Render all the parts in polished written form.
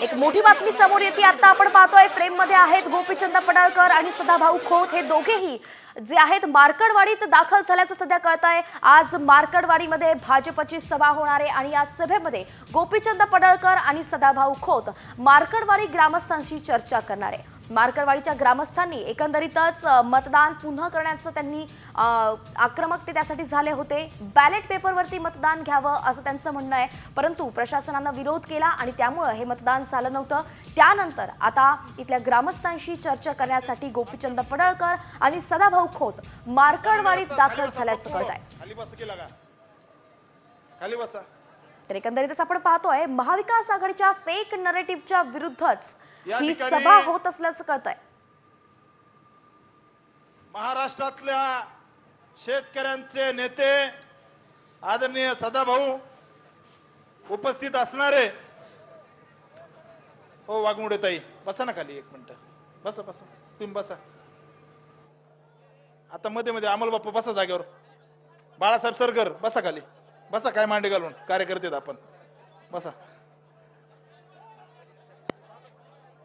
एक मोठी बातमी समोर येते आता आपण पाहतोय फ्रेम मध्ये आहेत गोपीचंद पडळकर आणि सदाभाऊ खोत हे दोघेही जे आहेत मार्कडवाडीत दाखल झाल्याचं सध्या कळतंय। आज मार्कडवाडीमध्ये भाजपची सभा होणार आहे आणि या सभेमध्ये गोपीचंद पडळकर आणि सदाभाऊ खोत मार्कडवाडी ग्रामस्थांशी चर्चा करणार आहे। मार्कडवाडीच्या ग्रामस्थांनी एकंदरीतच मतदान पुन्हा करण्याचं त्यांनी आक्रमक त्यासाठी झाले होते। बॅलेट पेपरवरती मतदान घ्यावं असं त्यांचं म्हणणं आहे, परंतु प्रशासनानं विरोध केला आणि त्यामुळे हे मतदान झालं नव्हतं। त्यानंतर आता इथल्या ग्रामस्थांशी चर्चा करण्यासाठी गोपीचंद पडळकर आणि सदाभाऊ खोत मार्कडवाडीत दाखल झाल्याचं कळतंय। तर एकंदरीतच आपण पाहतोय महाविकास आघाडीच्या फेक नरेटिव्हच्या विरुद्धच ही सभा होत असल्याचं कळतंय। महाराष्ट्रातल्या शेतकऱ्यांचे नेते आदरणीय सदाभाऊ उपस्थित असणारे। हो वाघमोडे ताई बसा ना खाली, एक मिनिट बसा बसा, तुम्ही बसा आता मध्ये मध्ये अमोल बाप्पा बसा जागेवर, बाळासाहेब सरकर बसा खाली बसा, काय मांडी घालून कार्यकर्ते आपण बसा।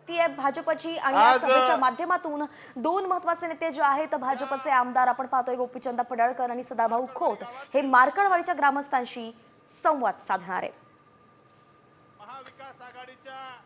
ती आहे भाजपची आणि या सभेच्या माध्यमातून दोन महत्त्वाचे नेते जे आहेत भाजपचे आमदार आपण पाहतोय गोपीचंद पडळकर आणि सदाभाऊ खोत हे मार्कडवाडीच्या ग्रामस्थांशी संवाद साधणार आहेत। महाविकास आघाडीच्या